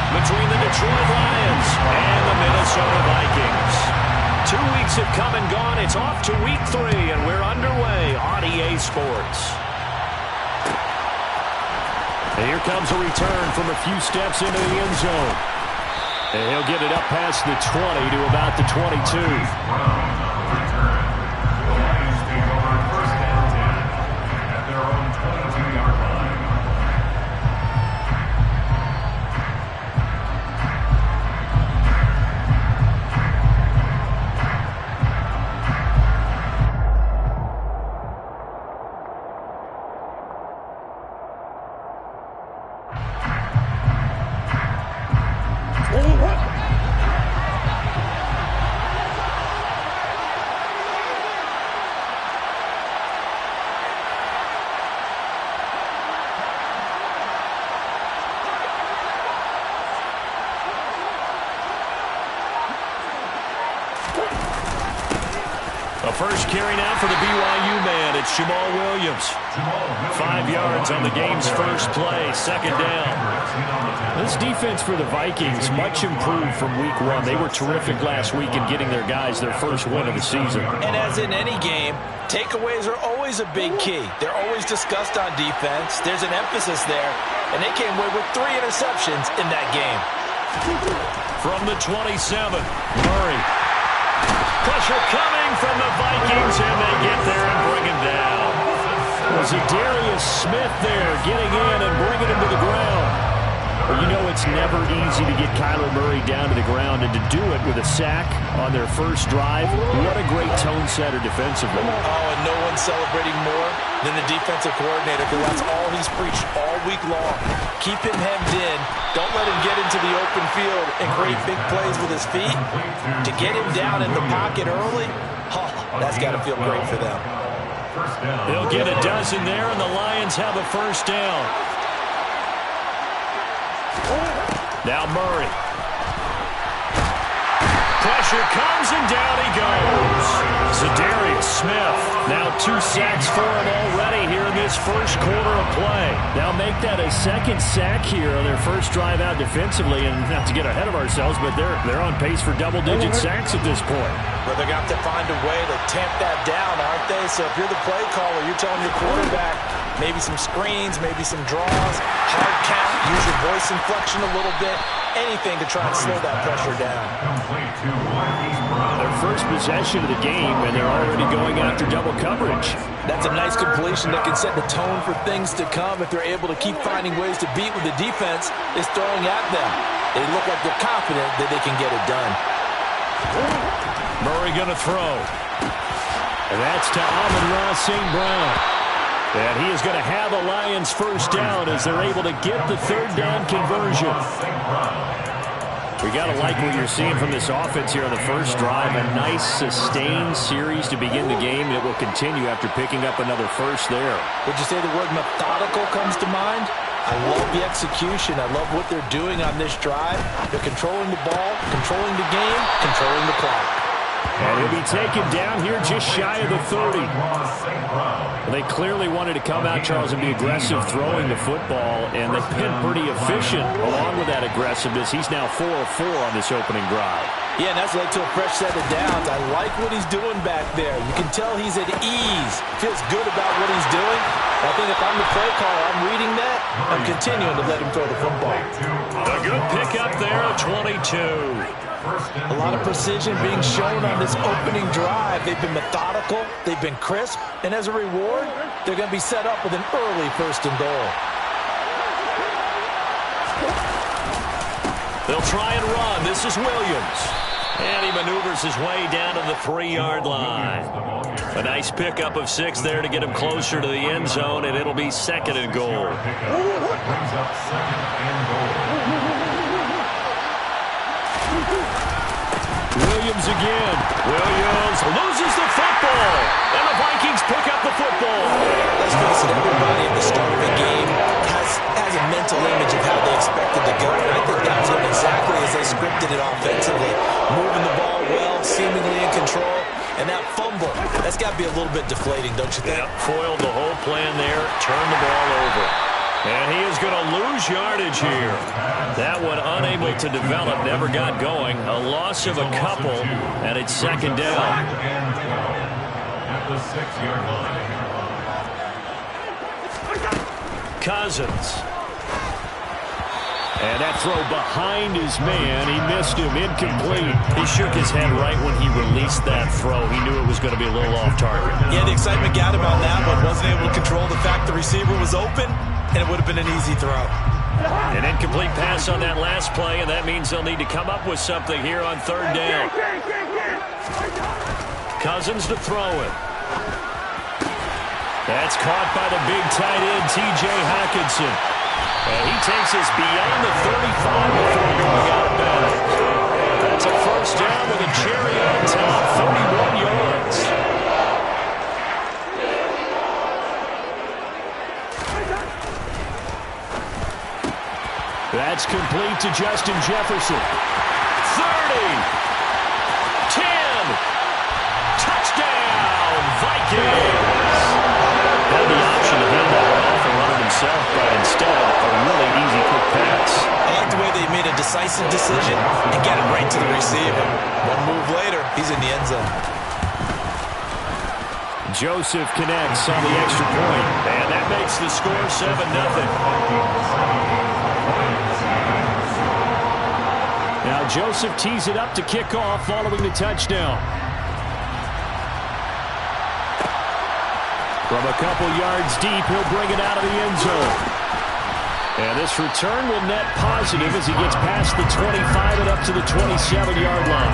between the Detroit Lions and the Minnesota Vikings. 2 weeks have come and gone. It's off to week 3, and we're underway on EA Sports. And here comes a return from a few steps into the end zone. And he'll get it up past the 20 to about the 22. First carry now for the BYU man. It's Jamal Williams. 5 yards on the game's first play. Second down. This defense for the Vikings, much improved from week 1. They were terrific last week in getting their guys their first win of the season. And as in any game, takeaways are always a big key. They're always discussed on defense. There's an emphasis there. And they came away with 3 interceptions in that game. From the 27, Murray. Pressure coming from the Vikings, and they get there and bring him down. Was it Darius Smith there getting in and bringing him to the ground? Well, you know it's never easy to get Kyler Murray down to the ground, and to do it with a sack on their first drive, what a great tone setter defensively. Oh, and no one's celebrating more than the defensive coordinator, because that's all he's preached all week long. Keep him hemmed in. Don't let him get into the open field and create big plays with his feet. To get him down in the pocket early, oh, that's got to feel great for them. They'll get a dozen there, and the Lions have a first down. Now Murray. Pressure comes, and down he goes. Darius Smith. Now 2 sacks for him already here in this first quarter of play. They'll make that a second sack here on their first drive out defensively. And not to get ahead of ourselves, but they're on pace for double-digit sacks at this point. But they're going to have to find a way to tamp that down, aren't they? So if you're the play caller, you're telling your quarterback maybe some screens, maybe some draws, hard count, use your voice inflection a little bit, anything to try and slow that pressure down. Their first possession of the game, and they're already going after double coverage. That's a nice completion that can set the tone for things to come if they're able to keep finding ways to beat what the defense is throwing at them. They look like they're confident that they can get it done. Murray going to throw. And that's to Amon-Ra St. Brown. And he is going to have a Lions first down as they're able to get the third down conversion. We got to like what you're seeing from this offense here on the first drive. A nice sustained series to begin the game that will continue after picking up another first there. Would you say the word methodical comes to mind? I love the execution. I love what they're doing on this drive. They're controlling the ball, controlling the game, controlling the clock. And he'll be taken down here just shy of the 30. They clearly wanted to come out, Charles, and be aggressive throwing the football, and they've been pretty efficient along with that aggressiveness. He's now 4 of 4 on this opening drive. Yeah, and that's led to a fresh set of downs. I like what he's doing back there. You can tell he's at ease. Feels good about what he's doing. I think if I'm the play caller, I'm reading that. I'm continuing to let him throw the football. A good pickup there at 22. A lot of precision being shown on this opening drive. They've been methodical. They've been crisp. And as a reward, they're going to be set up with an early first and goal. They'll try and run. This is Williams. And he maneuvers his way down to the 3-yard line. A nice pickup of 6 there to get him closer to the end zone, and it'll be second and goal. Williams again. Williams loses the football, and the Vikings pick up the football. Let's face it, everybody at the start of the game has a mental image of how they expected to go, and I think that was exactly as they scripted it offensively. Moving the ball well, seemingly in control, and that fumble, that's got to be a little bit deflating, don't you think? Yeah, foiled the whole plan there, turned the ball over. And he is going to lose yardage here. That one unable to develop, never got going. A loss of a couple, and it's second down. At the 6-yard line. Cousins. And that throw behind his man. He missed him. Incomplete. He shook his head right when he released that throw. He knew it was going to be a little off target. Yeah, the excitement got him on that, but wasn't able to control the fact the receiver was open, and it would have been an easy throw. An incomplete pass on that last play, and that means they'll need to come up with something here on third down. Cousins to throw it. That's caught by the big tight end, T.J. Hockenson. And he takes us beyond the 35 before going out of bounds. That's a first down with a cherry on top, 31 yards. That's complete to Justin Jefferson. 30. 10. Touchdown, Vikings. Had the option to hand that one off and run it himself, but instead, a really easy quick pass. I like the way they made a decisive decision and get it right to the receiver. One move later, he's in the end zone. Joseph connects on the extra point, and that makes the score 7-0. Now Joseph tees it up to kick off following the touchdown. From a couple yards deep, he'll bring it out of the end zone. And this return will net positive as he gets past the 25 and up to the 27-yard line.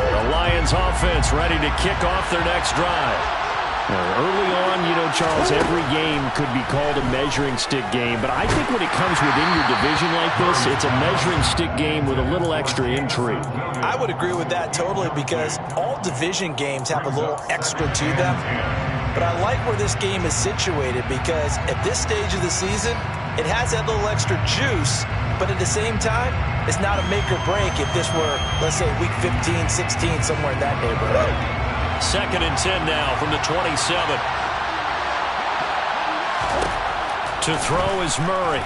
The Lions offense ready to kick off their next drive. Early on, you know, Charles, every game could be called a measuring stick game, but I think when it comes within your division like this, it's a measuring stick game with a little extra intrigue. I would agree with that totally because all division games have a little extra to them, but I like where this game is situated because at this stage of the season, it has that little extra juice, but at the same time, it's not a make or break if this were, let's say, week 15, 16, somewhere in that neighborhood. 2nd and 10 now from the 27. To throw is Murray.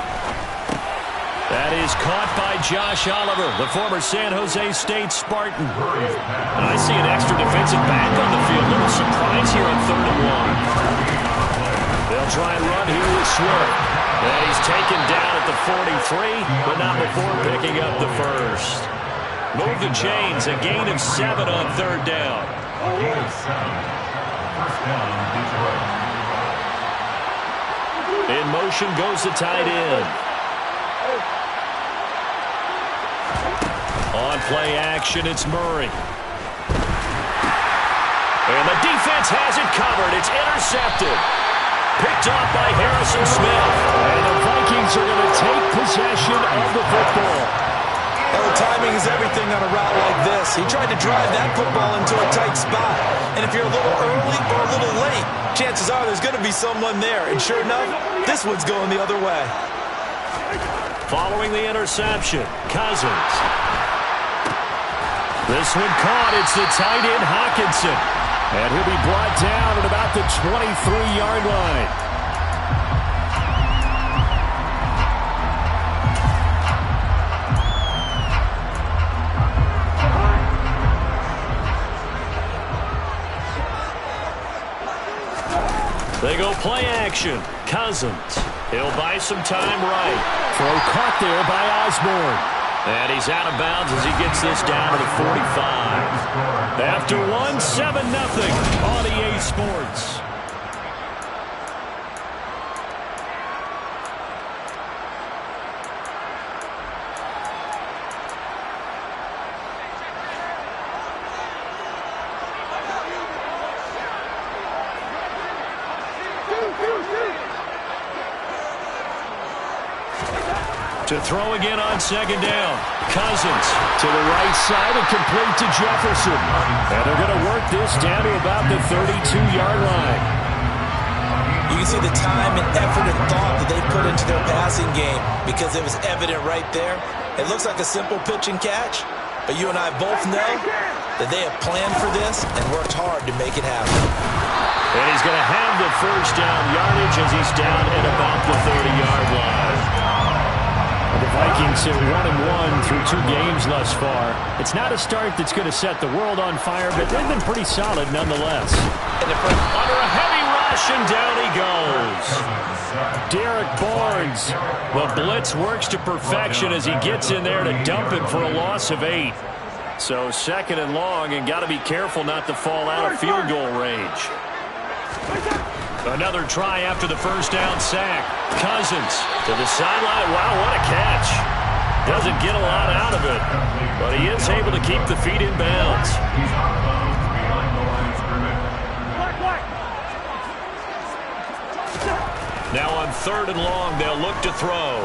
That is caught by Josh Oliver, the former San Jose State Spartan. And I see an extra defensive back on the field. A little surprise here on 3rd and 1. They'll try and run here with Swift. And he's taken down at the 43, but not before picking up the first. Move the chains, a gain of 7 on 3rd down. In motion goes the tight end. On play action, it's Murray. And the defense has it covered. It's intercepted. Picked off by Harrison Smith. And the Vikings are going to take possession of the football. Well, the timing is everything on a route like this. He tried to drive that football into a tight spot. And if you're a little early or a little late, chances are there's going to be someone there. And sure enough, this one's going the other way. Following the interception, Cousins. This one caught. It's the tight end, Hockenson. And he'll be brought down at about the 23-yard line. They go play action. Cousins. He'll buy some time right. Throw caught there by Osborne. And he's out of bounds as he gets this down to the 45. After 7-0 on EA Sports. To throw again on 2nd down. Cousins to the right side and complete to Jefferson. And they're going to work this down to about the 32-yard line. You can see the time and effort and thought that they put into their passing game because it was evident right there. It looks like a simple pitch and catch, but you and I both know that they have planned for this and worked hard to make it happen. And he's going to have the first down yardage as he's down at about the 30-yard line. The Vikings sit 1-1 through 2 games thus far. It's not a start that's going to set the world on fire, but they've been pretty solid nonetheless. And under a heavy rush, and down he goes. Derek Barnes. The blitz works to perfection as he gets in there to dump it for a loss of 8. So 2nd and long, and got to be careful not to fall out of field goal range. Another try after the first down sack. Cousins to the sideline. Wow, what a catch. Doesn't get a lot out of it, but he is able to keep the feet in bounds. Now on 3rd and long, they'll look to throw.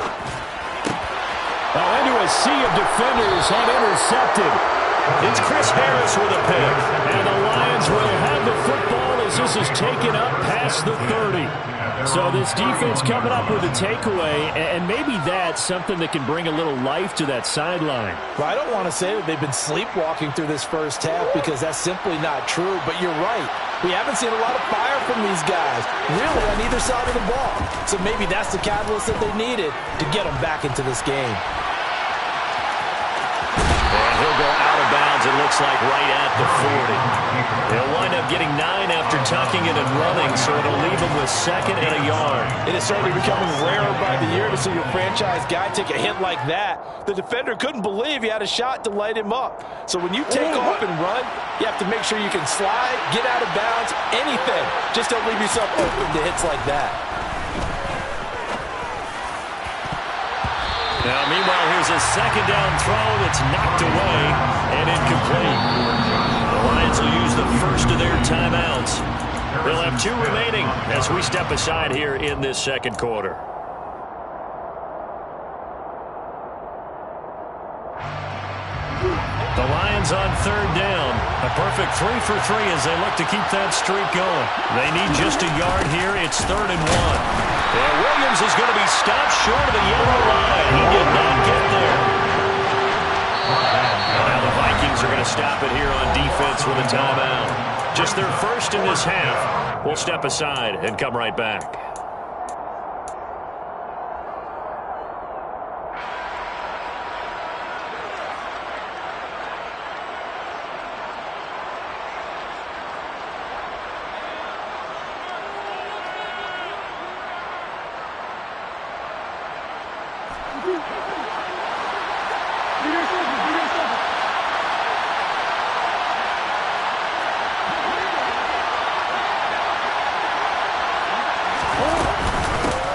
Into a sea of defenders and intercepted. It's Chris Harris with a pick. And the Lions will have the football as this is taken up past the 30. So this defense coming up with a takeaway, and maybe that's something that can bring a little life to that sideline. Well, I don't want to say that they've been sleepwalking through this first half because that's simply not true, but you're right. We haven't seen a lot of fire from these guys, really, on either side of the ball. So maybe that's the catalyst that they needed to get them back into this game. And he'll go out of bounds, it looks like, right at the 40. They'll wind up getting 9 after tucking it and running, so it'll leave them with 2nd and a yard. It is certainly becoming rarer by the year to see your franchise guy take a hit like that. The defender couldn't believe he had a shot to light him up. So when you take off and run, you have to make sure you can slide, get out of bounds, anything. Just don't leave yourself open to hits like that. Now, meanwhile, here's a 2nd down throw that's knocked away and incomplete. The Lions will use the first of their timeouts. They'll have 2 remaining as we step aside here in this 2nd quarter. The Lions on 3rd down. A perfect 3 for 3 as they look to keep that streak going. They need just a yard here. It's 3rd and 1. And Williams is going to be stopped short of the yellow line. He did not get there. Now the Vikings are going to stop it here on defense with a timeout. Just their first in this half. We'll step aside and come right back.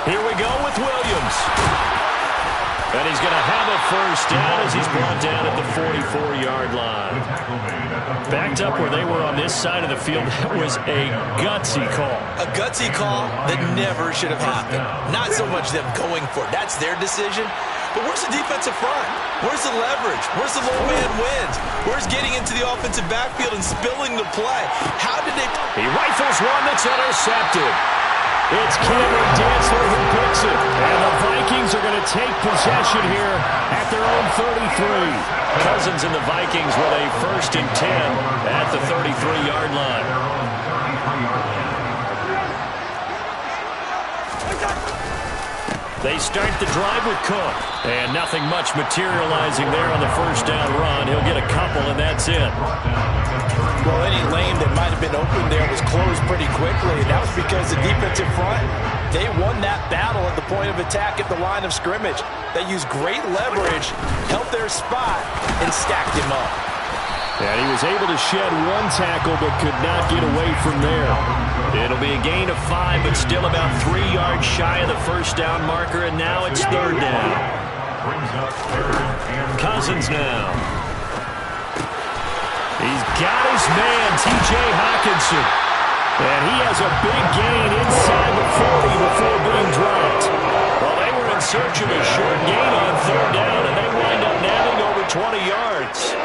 Here we go with Williams. And he's going to have a first down as he's brought down at the 44-yard line. Backed up where they were on this side of the field, that was a gutsy call. A gutsy call that never should have happened. Not so much them going for it. That's their decision. But where's the defensive front? Where's the leverage? Where's the low man wins? Where's getting into the offensive backfield and spilling the play? How did they... He rifles one that's intercepted. It's Cameron Dantzler who picks it. And the Vikings are going to take possession here at their own 33. Cousins and the Vikings with a 1st and 10 at the 33-yard line. They start the drive with Cook. And nothing much materializing there on the first down run. He'll get a couple, and that's it. Well, any lane that might have been open there was closed pretty quickly, and that was because the defensive front, they won that battle at the point of attack at the line of scrimmage. They used great leverage, held their spot, and stacked him up. And he was able to shed 1 tackle but could not get away from there. It'll be a gain of 5, but still about 3 yards shy of the first down marker, and now it's 3rd down. Cousins now. He's got his man, T.J. Hawkinson. And he has a big gain inside the 40 before being dropped. Well, they were in search of a short gain on 3rd down, and they wind up nabbing over 20 yards.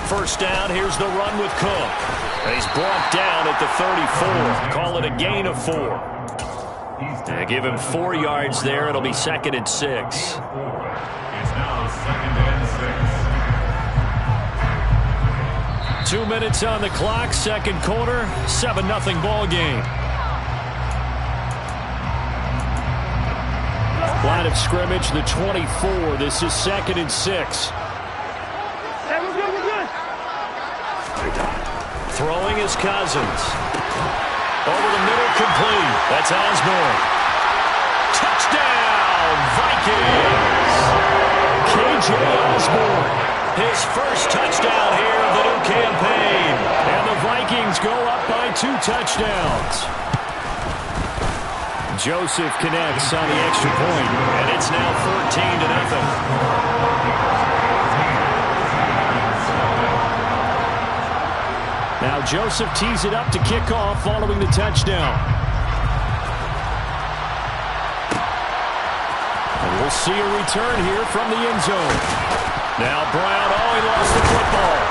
First down, here's the run with Cook. And he's brought down at the 34. Call it a gain of 4. They give him 4 yards there. It'll be 2nd and 6. It's now 2nd and 6. 2 minutes on the clock, second quarter, 7-0 ball game. Line of scrimmage, the 24. This is 2nd and 6. Throwing is Cousins. Over the middle, complete. That's Osborne. Touchdown, Vikings! KJ Osborne, his first touchdown here of the new campaign. And the Vikings go up by 2 touchdowns. Joseph connects on the extra point, and it's now 14-0. Now Joseph tees it up to kick off following the touchdown. And we'll see a return here from the end zone. Now Brown, he lost the football.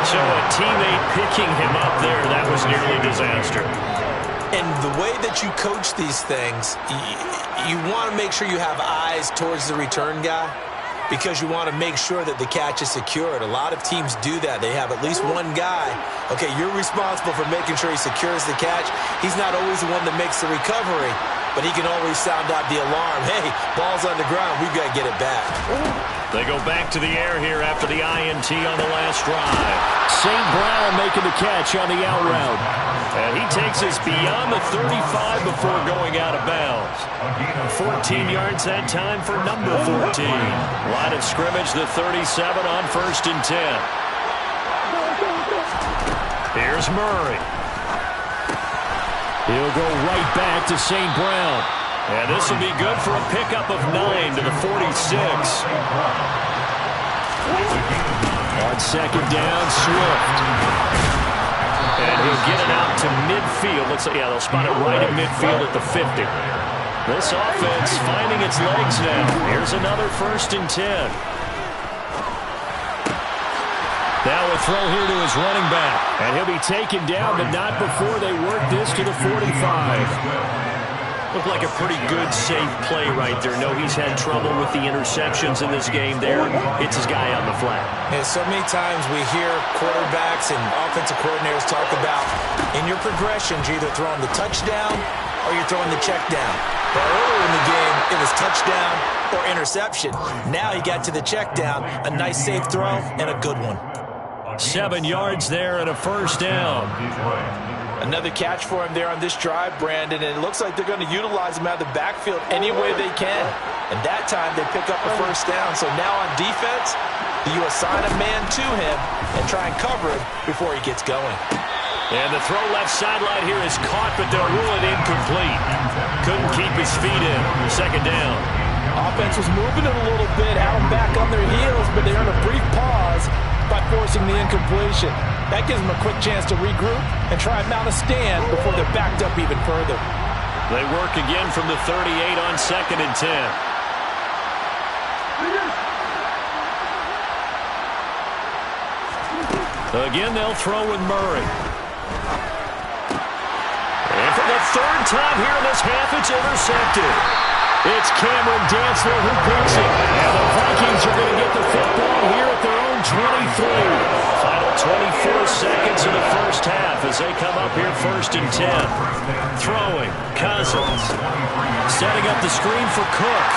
So a teammate picking him up there, that was nearly disaster. And the way that you coach these things, you want to make sure you have eyes towards the return guy, because you want to make sure that the catch is secured. A lot of teams do that. They have at least one guy. Okay, you're responsible for making sure he secures the catch. He's not always the one that makes the recovery, but he can always sound out the alarm. Hey, ball's on the ground. We've got to get it back. They go back to the air here after the INT on the last drive. St. Brown making the catch on the out route. And he takes us beyond the 35 before going out of bounds. 14 yards that time for number 14. Line of scrimmage, the 37 on 1st and 10. Here's Murray. He'll go right back to St. Brown. And this will be good for a pickup of 9 to the 46. On 2nd down, Swift. And he'll get it out to midfield. Looks like, they'll spot it right at midfield at the 50. This offense finding its legs now. Here's another 1st and 10. Now a throw here to his running back. And he'll be taken down, but not before they work this to the 45. Looked like a pretty good, safe play right there. No, he's had trouble with the interceptions in this game there. Hits his guy out in the flat. And so many times we hear quarterbacks and offensive coordinators talk about, in your progressions, you're either throwing the touchdown or you're throwing the check down. But earlier in the game, it was touchdown or interception. Now he got to the check down, a nice safe throw, and a good one. 7 yards there and a 1st down. Another catch for him there on this drive, Brandon, and it looks like they're going to utilize him out of the backfield any way they can. And that time they pick up a 1st down. So now on defense, you assign a man to him and try and cover him before he gets going. And the throw left sideline here is caught, but they'll rule it incomplete. Couldn't keep his feet in. 2nd down. Offense was moving it a little bit, had them back on their heels, but they earned a brief pause by forcing the incompletion. That gives them a quick chance to regroup and try and mount a stand before they're backed up even further. They work again from the 38 on 2nd and 10. Again, they'll throw with Murray. And for the 3rd time here in this half, it's intercepted. It's Cameron Dantzler who picks it. And the Vikings are going to get the football here at their own 23. Final 24 seconds in the 1st half as they come up here 1st and 10. Throwing, Cousins. Setting up the screen for Cook.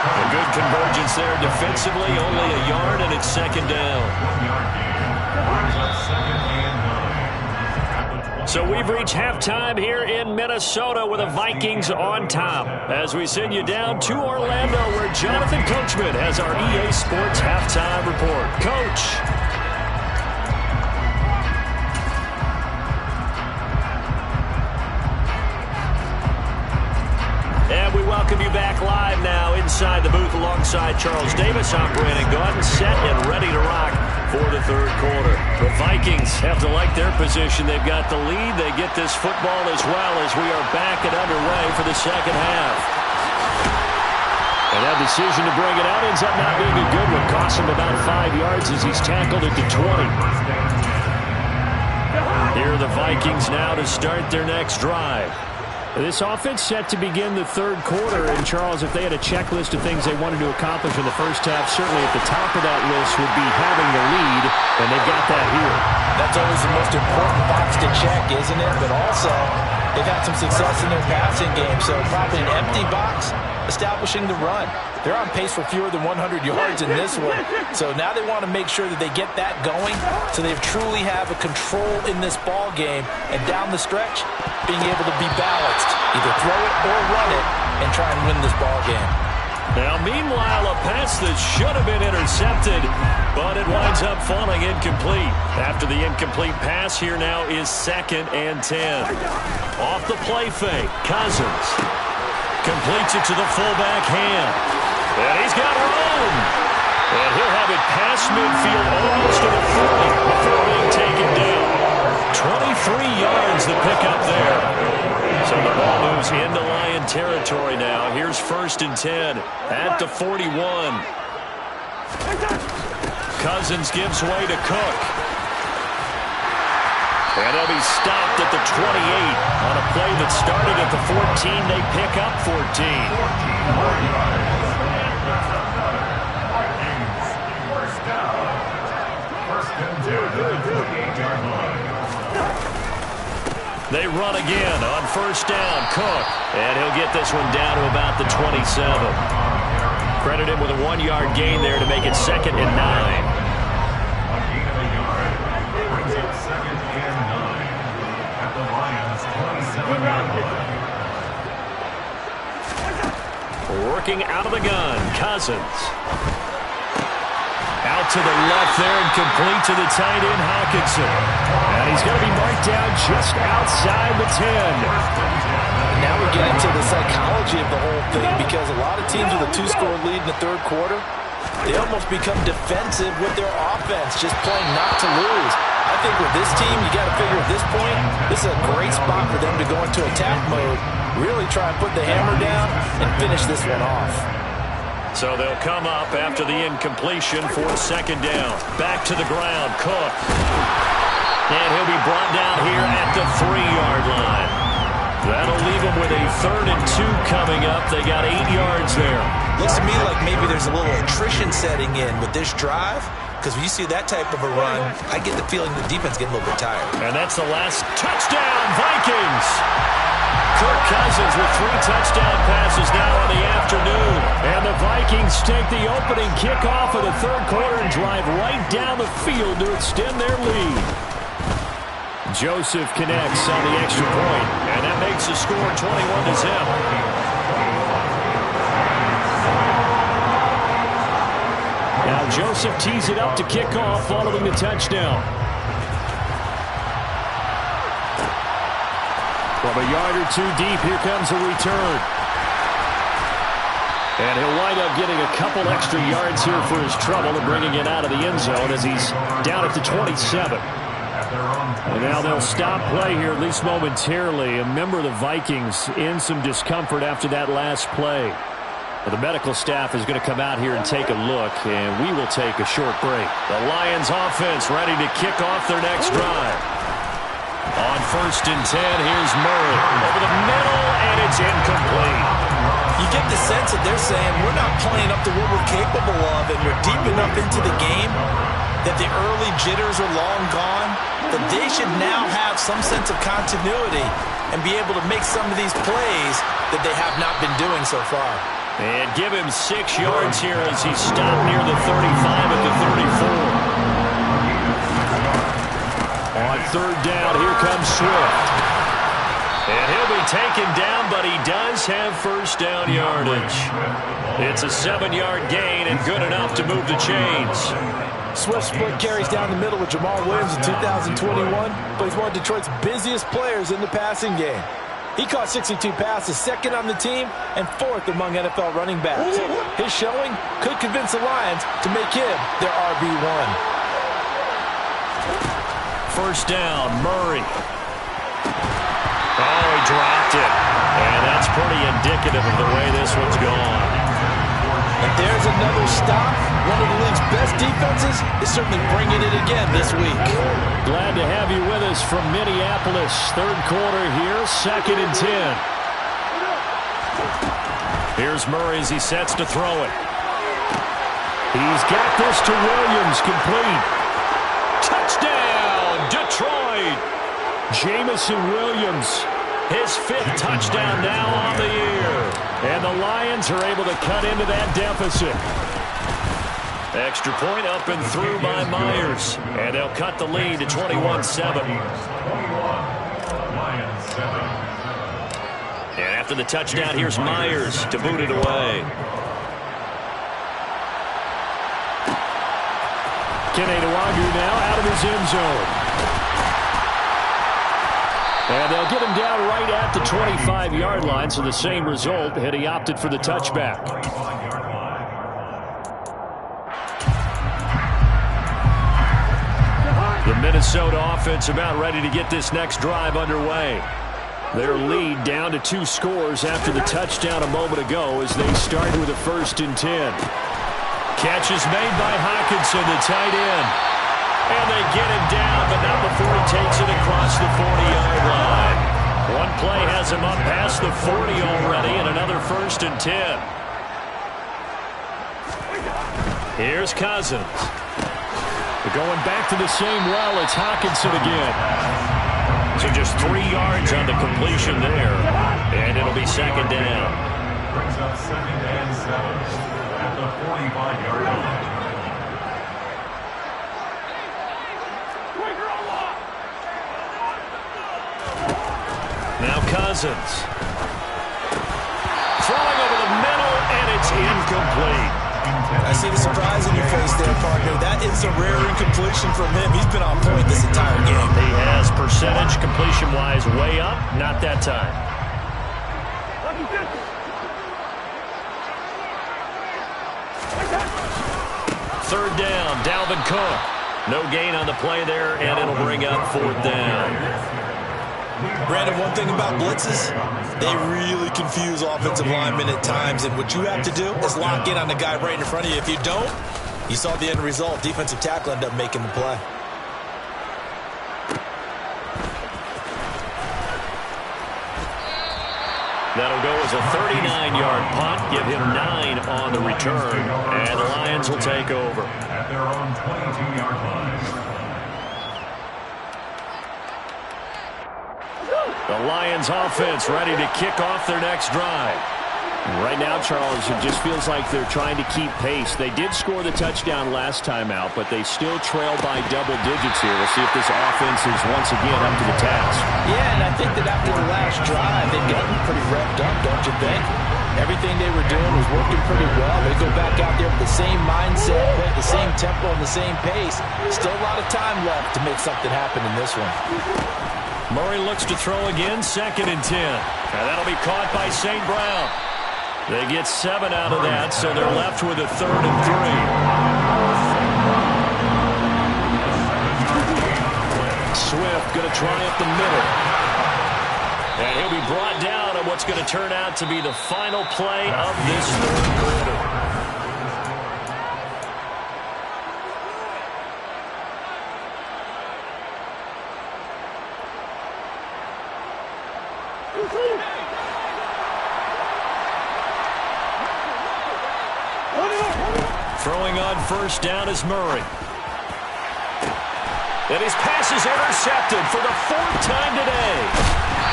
A good convergence there defensively, only a yard, and it's 2nd down. So we've reached halftime here in Minnesota with the Vikings on top. As we send you down to Orlando, where Jonathan Coachman has our EA Sports halftime report. Coach. And we welcome you back live now inside the booth alongside Charles Davis. I'm Brandon Gaudin, set and ready to rock for the 3rd quarter. The Vikings have to like their position. They've got the lead. They get this football as well as we are back and underway for the 2nd half. And that decision to bring it out ends up not being a good one. Costs him about 5 yards as he's tackled at the 20. Here are the Vikings now to start their next drive. This offense set to begin the third quarter. And, Charles, if they had a checklist of things they wanted to accomplish in the first half, certainly at the top of that list would be having the lead, and they've got that here. That's always the most important box to check, isn't it? But also, they've had some success in their passing game, so probably an empty box, establishing the run. They're on pace for fewer than 100 yards in this one. So now they want to make sure that they get that going so they truly have a control in this ball game. And down the stretch, being able to be balanced. Either throw it or run it and try and win this ball game. Now, meanwhile, a pass that should have been intercepted, but it winds up falling incomplete. After the incomplete pass, here now is 2nd and 10. Off the play fake, Cousins completes it to the fullback hand. And he's got room. And he'll have it past midfield almost to the 40 before being taken down. 23 yards the pickup there. So the ball moves into Lion territory now. Here's 1st and 10 at the 41. Cousins gives way to Cook. And they'll be stopped at the 28 on a play that started at the 14. They pick up 14. They run again on 1st down. Cook. And he'll get this one down to about the 27. Credit him with a 1-yard gain there to make it 2nd and 9. Working out of the gun, Cousins. Out to the left there and complete to the tight end, Hawkinson. And he's going to be marked down just outside the 10. Now we get into the psychology of the whole thing, because a lot of teams with a 2-score lead in the third quarter, they almost become defensive with their offense, just playing not to lose. I think with this team, you got to figure at this point, this is a great spot for them to go into attack mode, really try and put the hammer down and finish this one off. So they'll come up after the incompletion for 2nd down. Back to the ground, Cook. And he'll be brought down here at the 3-yard line. That'll leave them with a 3rd and 2 coming up. They got 8 yards there. Looks to me like maybe there's a little attrition setting in with this drive, because when you see that type of a run, I get the feeling the defense getting a little bit tired. And that's the last touchdown, Vikings. Kirk Cousins with 3 touchdown passes now in the afternoon. And the Vikings take the opening kickoff of the third quarter and drive right down the field to extend their lead. Joseph connects on the extra point, and that makes the score 21-0. Now Joseph tees it up to kick off following the touchdown. From a yard or 2 deep, here comes a return. And he'll wind up getting a couple extra yards here for his trouble and bringing it out of the end zone as he's down at the 27. And now they'll stop play here, at least momentarily. A member of the Vikings in some discomfort after that last play. Well, the medical staff is going to come out here and take a look, and we will take a short break. The Lions offense ready to kick off their next drive. On 1st and 10, here's Murray over the middle, and it's incomplete. You get the sense that they're saying we're not playing up to what we're capable of, and we're deep enough into the game that the early jitters are long gone, that they should now have some sense of continuity and be able to make some of these plays that they have not been doing so far. And give him 6 yards here as he's stopped near the 35 at the 34. On 3rd down, here comes Swift. And he'll be taken down, but he does have 1st down yardage. It's a 7-yard gain and good enough to move the chains. Swift split carries down the middle with Jamal Williams in 2021, but he's one of Detroit's busiest players in the passing game. He caught 62 passes, 2nd on the team, and 4th among NFL running backs. His showing could convince the Lions to make him their RB1. 1st down, Murray. Oh, he dropped it. And that's pretty indicative of the way this one's gone. And there's another stop. One of the league's best defenses is certainly bringing it again this week. Glad to have you with us from Minneapolis. 3rd quarter here, 2nd and 10. Here's Murray as he sets to throw it. He's got this to Williams, complete. Touchdown, Detroit! Jamison Williams, his 5th touchdown now on the year. And the Lions are able to cut into that deficit. Extra point up and through by Myers. And they'll cut the lead to 21-7. And after the touchdown, here's Myers to boot it away. Keneduagu now out of his end zone. And they'll get him down right at the 25-yard line, so the same result had he opted for the touchback. The Minnesota offense about ready to get this next drive underway. Their lead down to 2 scores after the touchdown a moment ago as they start with a 1st and 10. Catch is made by Hockenson, the tight end. And they get him down, but not before he takes it across the 40-yard line. One play has him up past the 40 already, and another 1st and 10. Here's Cousins. Going back to the same well, it's Hockenson again. So just 3 yards on the completion there. And it'll be 2nd down. Brings up 2nd and 7 at the 45-yard line. Now Cousins. Throwing over the middle, and it's incomplete. I see the surprise in your face there, partner. That is a rare incompletion from him. He's been on point this entire game. He has percentage completion-wise way up. Not that time. 3rd down, Dalvin Cook. No gain on the play there, and it'll bring up 4th down. Brandon, one thing about blitzes, they really confuse offensive linemen at times, and what you have to do is lock in on the guy right in front of you. If you don't, you saw the end result. Defensive tackle ended up making the play. That'll go as a 39-yard punt, give him 9 on the return, and the Lions will take over. At their own 22-yard line. The Lions offense ready to kick off their next drive. Right now, Charles, it just feels like they're trying to keep pace. They did score the touchdown last time out, but they still trail by double digits here. We'll see if this offense is once again up to the task. Yeah, and I think that after the last drive, they've gotten pretty revved up, don't you think? Everything they were doing was working pretty well. They go back out there with the same mindset, the same tempo, and the same pace. Still a lot of time left to make something happen in this one. Murray looks to throw again, 2nd and 10. And that'll be caught by St. Brown. They get 7 out of that, so they're left with a 3rd and 3. Swift going to try up the middle. And he'll be brought down on what's going to turn out to be the final play of this 3rd quarter. Throwing on 1st down is Murray. And his pass is intercepted for the 4th time today.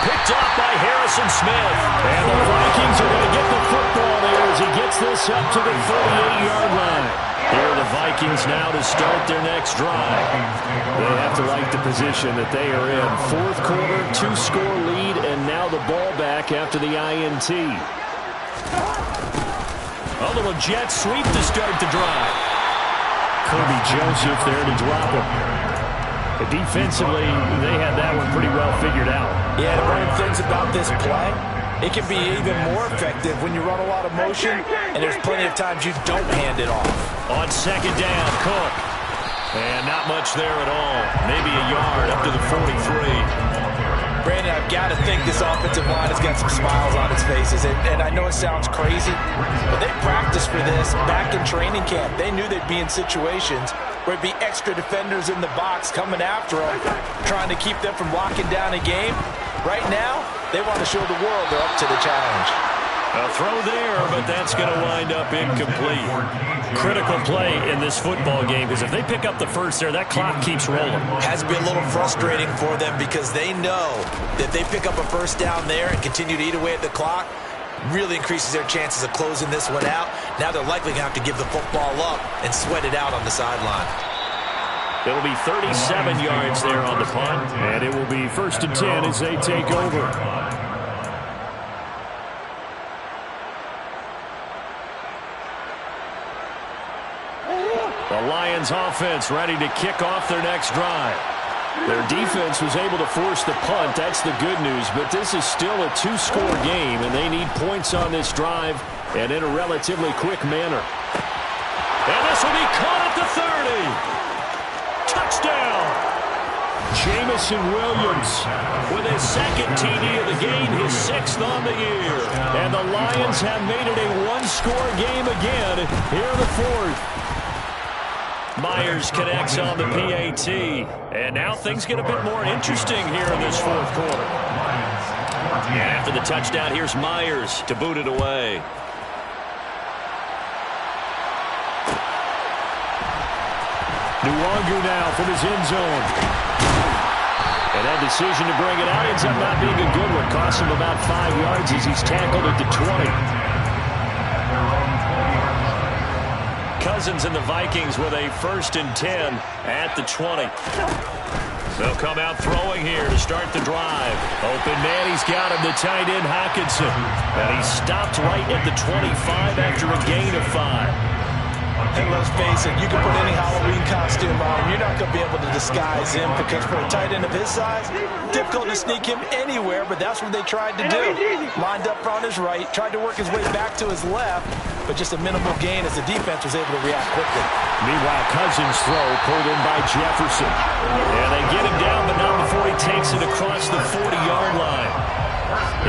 Picked off by Harrison Smith. And the Vikings are going to get the football there as he gets this up to the 38-yard line. Here are the Vikings now to start their next drive. They have to like the position that they are in. 4th quarter, 2-score lead, and now the ball back after the INT. A little jet sweep to start the drive. Kirby Joseph there to drop him. Defensively, they had that one pretty well figured out. Yeah, one of the things about this play, it can be even more effective when you run a lot of motion, and there's plenty of times you don't hand it off. On 2nd down, Cook. And not much there at all. Maybe a yard up to the 43. Brandon, I've got to think this offensive line has got some smiles on its faces. And I know it sounds crazy, but they practiced for this back in training camp. They knew they'd be in situations where it'd be extra defenders in the box coming after them, trying to keep them from locking down a game. Right now, they want to show the world they're up to the challenge. A throw there, but that's going to wind up incomplete. Critical play in this football game, because if they pick up the first there, that clock keeps rolling. Has been a little frustrating for them because they know that if they pick up a first down there and continue to eat away at the clock, really increases their chances of closing this one out. Now they're likely going to have to give the football up and sweat it out on the sideline. It'll be 37 yards there on the punt, and it will be 1st and 10 as they take over. The Lions offense ready to kick off their next drive. Their defense was able to force the punt. That's the good news, but this is still a 2-score game, and they need points on this drive and in a relatively quick manner. And this will be caught at the 30. Touchdown! Jamison Williams with his second TD of the game, his 6th on the year. And the Lions have made it a 1-score game again here in the 4th. Myers connects on the PAT. And now things get a bit more interesting here in this 4th quarter. And after the touchdown, here's Myers to boot it away. Nwangu now from his end zone. And that decision to bring it out ends up not being a good one. Costs him about 5 yards as he's tackled at the 20. Cousins and the Vikings with a 1st and 10 at the 20. They'll come out throwing here to start the drive. Open man, he's got him, the tight end Hockenson. And he stopped right at the 25 after a gain of 5. And let's face it, you can put any Halloween costume on, you're not going to be able to disguise him, because for a tight end of his size, difficult to sneak him anywhere, but that's what they tried to do. Lined up on his right, tried to work his way back to his left, but just a minimal gain as the defense was able to react quickly. Meanwhile, Cousins' throw pulled in by Jefferson. And they get him down, but not before he takes it across the 40-yard line.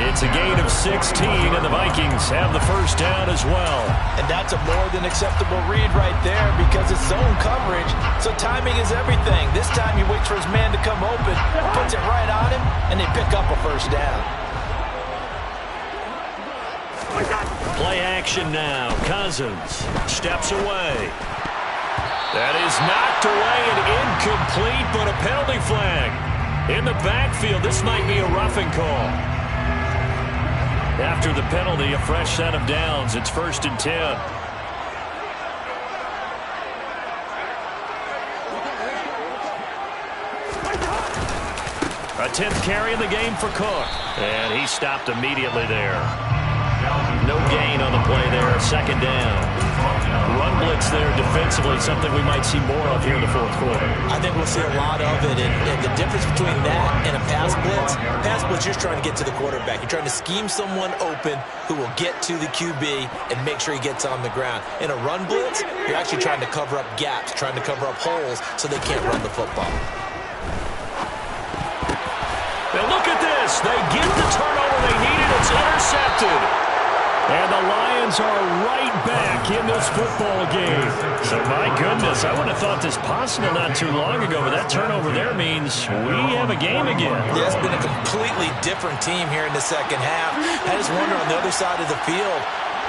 It's a gain of 16, and the Vikings have the 1st down as well. And that's a more than acceptable read right there, because it's zone coverage, so timing is everything. This time he waits for his man to come open, puts it right on him, and they pick up a 1st down. Play action now. Cousins steps away. That is knocked away and incomplete, but a penalty flag. In the backfield, this might be a roughing call. After the penalty, a fresh set of downs. It's 1st and 10. A 10th carry in the game for Cook. And he stopped immediately there. No gain on the play there. 2nd down. Run blitz there defensively, something we might see more of here in the 4th quarter. I think we'll see a lot of it, and the difference between that and a pass blitz, you're trying to get to the quarterback. You're trying to scheme someone open who will get to the QB and make sure he gets on the ground. In a run blitz, you're actually trying to cover up gaps, trying to cover up holes so they can't run the football. Now look at this. They get the turnover they needed. It's intercepted. And the Lions are right back in this football game. So, my goodness, I would have thought this possible not too long ago, but that turnover there means we have a game again. Yeah, it's been a completely different team here in the 2nd half. I just wonder on the other side of the field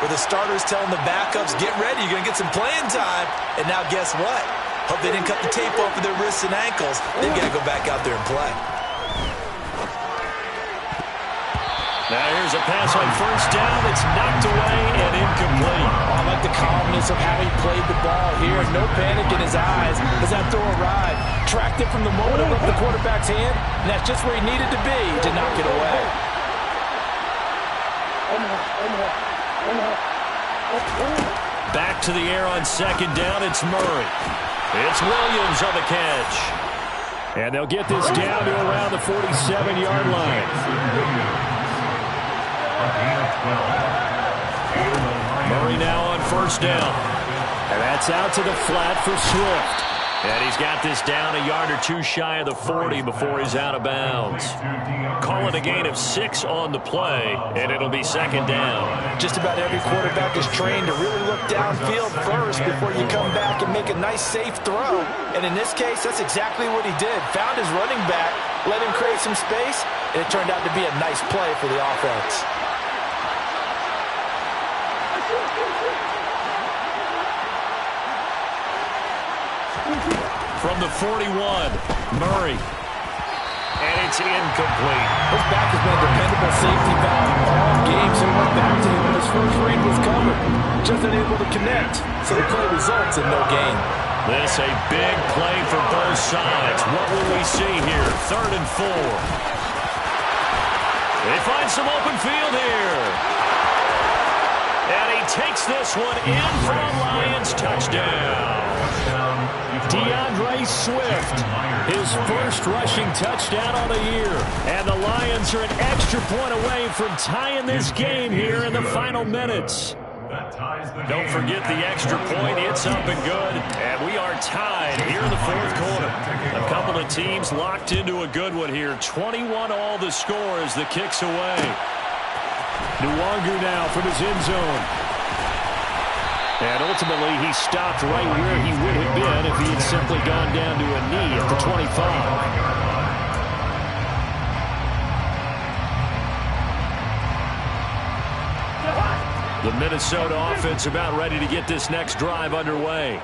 where the starters telling the backups, get ready, you're going to get some playing time. And now guess what? Hope they didn't cut the tape off of their wrists and ankles. They've got to go back out there and play. Now here's a pass on 1st down. It's knocked away and incomplete. I like the calmness of how he played the ball here. No panic in his eyes as that throw arrived. Tracked it from the moment it left the quarterback's hand, and that's just where he needed to be to knock it away. Back to the air on 2nd down. It's Murray. It's Williams on the catch. And they'll get this down to around the 47-yard line. Murray now on 1st down. And that's out to the flat for Swift. And he's got this down a yard or 2 shy of the 40 before he's out of bounds. Call it a gain of 6 on the play, and it'll be 2nd down. Just about every quarterback is trained to really look downfield first before you come back and make a nice, safe throw. And in this case, that's exactly what he did. Found his running back, let him create some space, and it turned out to be a nice play for the offense. From the 41, Murray. And it's incomplete. His back has been a dependable safety valve all game, so he went back to him when his first read was covered. Just unable to connect, so the play results in no gain. This a big play for both sides. What will we see here? 3rd and 4. They find some open field here. And he takes this one in for a Lions touchdown. DeAndre Swift, his first rushing touchdown on the year. And the Lions are an extra point away from tying this game here in the final minutes. Don't forget the extra point. It's up and good. And we are tied here in the 4th quarter. A couple of teams locked into a good one here. 21-all the score as the kick's away. Nwangu now from his end zone. And ultimately, he stopped right where he would have been if he had simply gone down to a knee at the 25. The Minnesota offense about ready to get this next drive underway.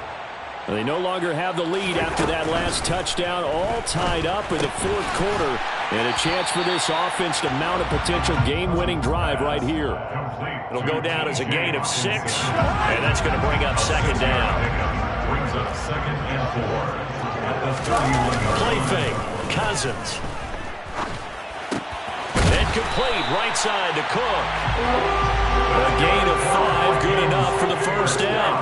They no longer have the lead after that last touchdown, all tied up in the 4th quarter. And a chance for this offense to mount a potential game-winning drive right here. It'll go down as a gain of 6, and that's going to bring up 2nd down. Brings up 2nd and 4 at the 31-yard line. Play fake, Cousins. Incomplete, right side to Cook. A gain of 5, good enough for the first down.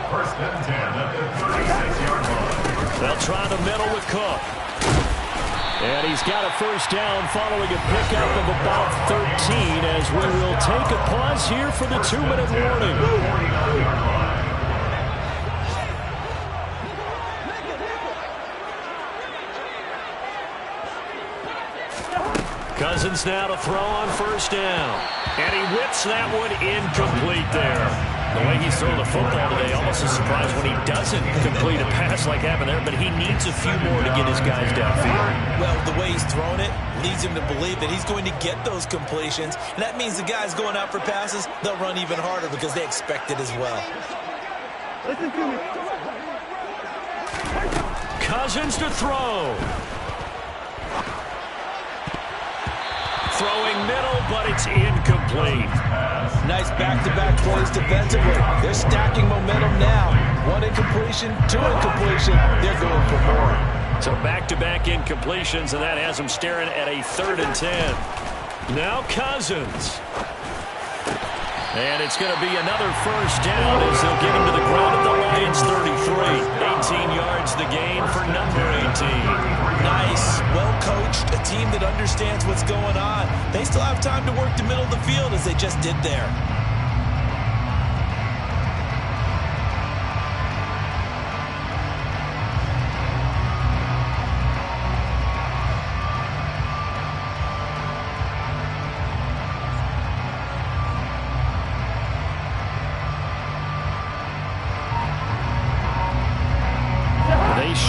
1st and 10 at the 36-yard line. They'll try the middle with Cook. And he's got a first down following a pickup of about 13 as we will take a pause here for the 2-minute warning. Cousins now to throw on first down. And he whips that one incomplete there. The way he's throwing the football today, almost a surprise when he doesn't complete a pass like happened there, but he needs a few more to get his guys downfield. Well, the way he's throwing it leads him to believe that he's going to get those completions. And that means the guys going out for passes, they'll run even harder because they expect it as well. Cousins to throw. Throwing middle, but it's incomplete. Nice back-to-back plays defensively. They're stacking momentum now. 1 incompletion, 2 incompletion. They're going for more. So back-to-back incompletions, and that has them staring at a 3rd and 10. Now Cousins. And it's going to be another first down as they'll get him to the ground at the Lions 33. 18 yards the gain for number 18. Nice, well-coached, a team that understands what's going on. They still have time to work the middle of the field as they just did there.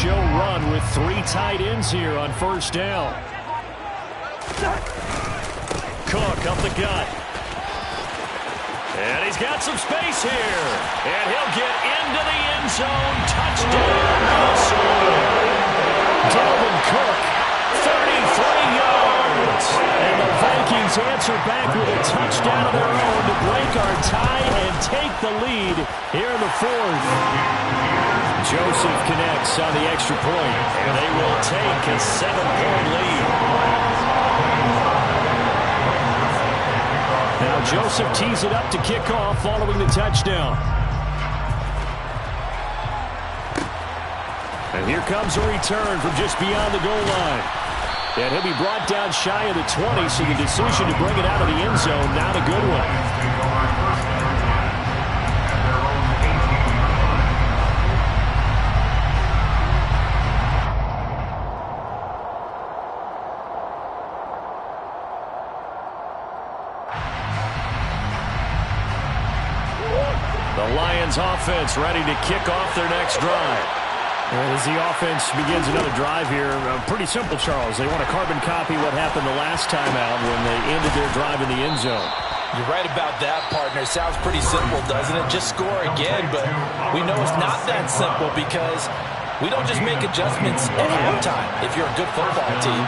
Show run with 3 tight ends here on first down. Cook up the gut. And he's got some space here. And he'll get into the end zone. Touchdown, Minnesota. Dalvin Cook, 33 yards. And the Vikings answer back with a touchdown of their own to break our tie and take the lead here in the 4th. Joseph connects on the extra point, and they will take a 7-point lead. Now Joseph tees it up to kick off following the touchdown. And here comes a return from just beyond the goal line. And he'll be brought down shy of the 20, so the decision to bring it out of the end zone, not a good one. The Lions offense ready to kick off their next drive. And as the offense begins another drive here, pretty simple, Charles. They want to carbon copy what happened the last time out when they ended their drive in the end zone. You're right about that, partner. Sounds pretty simple, doesn't it? Just score again, but we know it's not that simple because We don't just make adjustments at halftime if you're a good football team.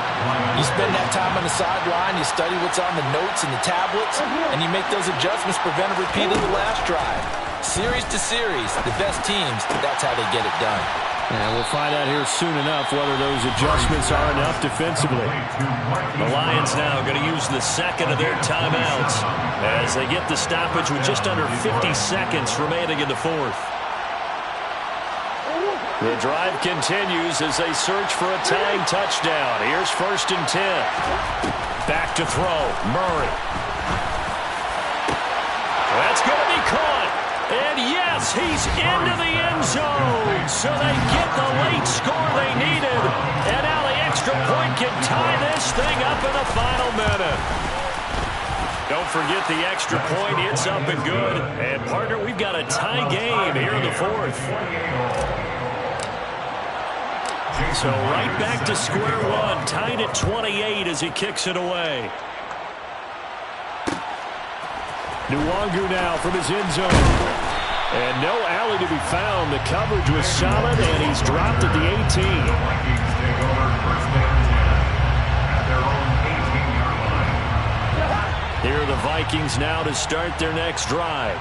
You spend that time on the sideline, you study what's on the notes and the tablets, and you make those adjustments, prevent a repeat of the last drive. Series to series, the best teams, that's how they get it done. And we'll find out here soon enough whether those adjustments are enough defensively. The Lions now going to use the second of their timeouts as they get the stoppage with just under 50 seconds remaining in the fourth. The drive continues as they search for a tying touchdown. Here's 1st and 10. Back to throw. Murray. That's going to be caught. And yes, he's into the end zone. So they get the late score they needed. And now the extra point can tie this thing up in the final minute. Don't forget the extra point. It's up and good. And, partner, we've got a tie game here in the fourth. So right back to square one, tied at 28 as he kicks it away. Nwangu now from his end zone. And no alley to be found. The coverage was solid, and he's dropped at the 18. Vikings take over 1st and 10 at their own 18-yard line. Here are the Vikings now to start their next drive.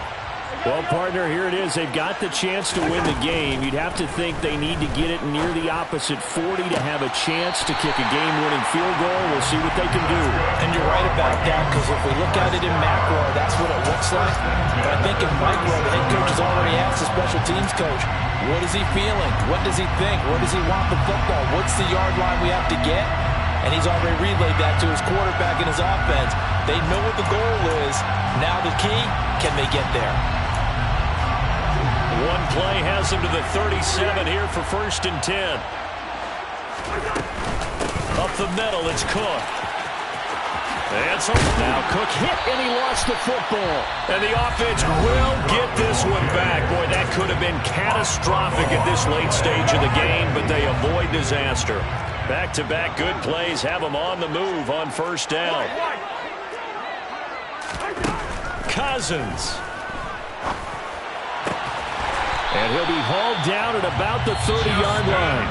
Well, partner, here it is. They've got the chance to win the game. You'd have to think they need to get it near the opposite 40 to have a chance to kick a game-winning field goal. We'll see what they can do. And you're right about that, because if we look at it in macro, that's what it looks like. But I think in micro, the head coach has already asked the special teams coach, what is he feeling? What does he think? Where does he want the football? What's the yard line we have to get? And he's already relayed that to his quarterback and his offense. They know what the goal is. Now the key, can they get there? One play has him to the 37 here for 1st and 10. Up the middle, it's Cook. Now Cook hit, and he lost the football. And the offense will get this one back. Boy, that could have been catastrophic at this late stage of the game, but they avoid disaster. Back-to-back good plays have them on the move on 1st down. Cousins. And he'll be hauled down at about the 30-yard line.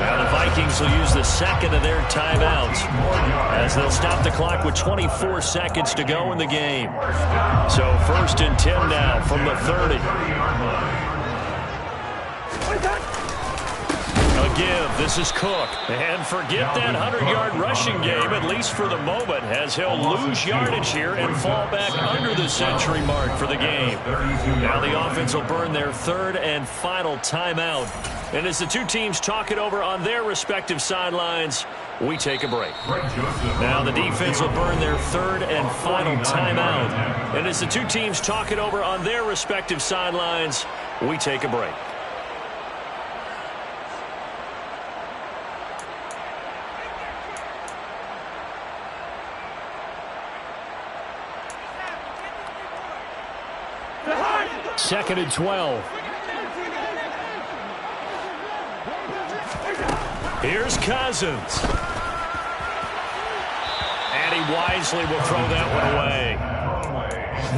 Now the Vikings will use the second of their timeouts as they'll stop the clock with 24 seconds to go in the game. So 1st and 10 now from the 30. A give. This is Cook. And forget that 100-yard rushing game, at least for the moment, as he'll lose yardage here and fall back under the century mark for the game. Now the offense will burn their 3rd and final timeout. And as the two teams talk it over on their respective sidelines, we take a break. Now the defense will burn their 3rd and final timeout. And as the two teams talk it over on their respective sidelines, we take a break. Second and 12. Here's Cousins. And he wisely will throw that one away.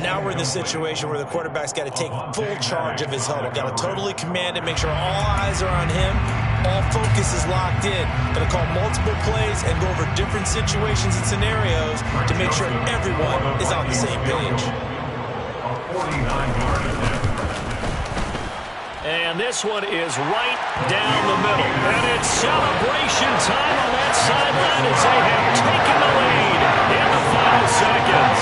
Now we're in the situation where the quarterback's got to take full charge of his huddle. Got to totally command it, make sure all eyes are on him. All focus is locked in. Got to call multiple plays and go over different situations and scenarios to make sure everyone is on the same page. 49-yard attempt. And this one is right down the middle. And it's celebration time on that sideline as they have taken the lead in the final seconds.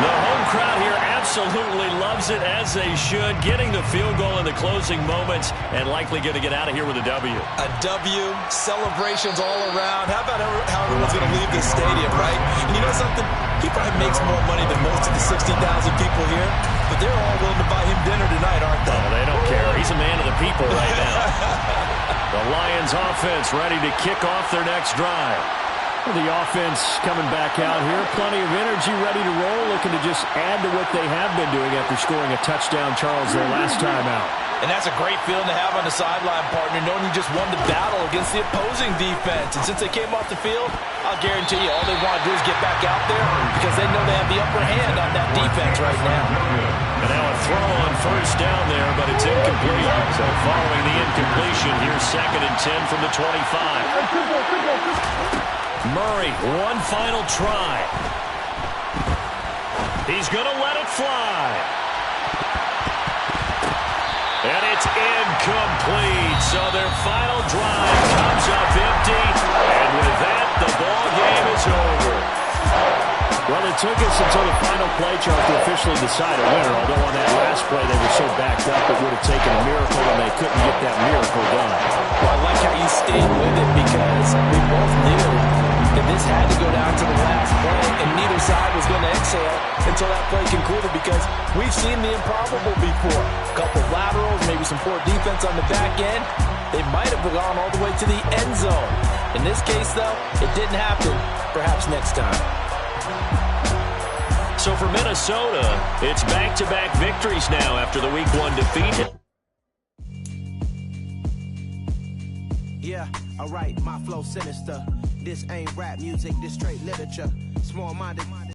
The home crowd here absolutely loves it, as they should, getting the field goal in the closing moments and likely going to get out of here with a W. A W, celebrations all around. How about how everyone's going to leave this stadium, right? And you know something? He probably makes more money than most of the 60,000 people here, but they're all willing to buy him dinner tonight, aren't they? Oh, they don't care. He's a man of the people right now. The Lions offense ready to kick off their next drive. The offense coming back out here. Plenty of energy, ready to roll, looking to just add to what they have been doing after scoring a touchdown, Charles, their last time out. And that's a great feeling to have on the sideline, partner, knowing you just won the battle against the opposing defense. And since they came off the field, I'll guarantee you all they want to do is get back out there because they know they have the upper hand on that defense right now. And now a throw on first down there, but it's incomplete. So following the incompletion, here's 2nd and 10 from the 25. Murray, one final try. He's going to let it fly. And it's incomplete. So their final drive comes up empty. And with that, the ball game is over. Well, it took us until the final play chart to officially decide a winner, although on that last play they were so backed up it would have taken a miracle, and they couldn't get that miracle done. Well, I like how you stayed with it because we both knew that this had to go down to the last play, and neither side was going to exhale until that play concluded because we've seen the improbable before. A couple laterals, maybe some poor defense on the back end. They might have gone all the way to the end zone. In this case, though, it didn't happen. Perhaps next time. So for Minnesota, it's back-to-back victories now after the Week 1 defeat. Yeah, alright, my flow sinister. This ain't rap music, this straight literature. Small-minded.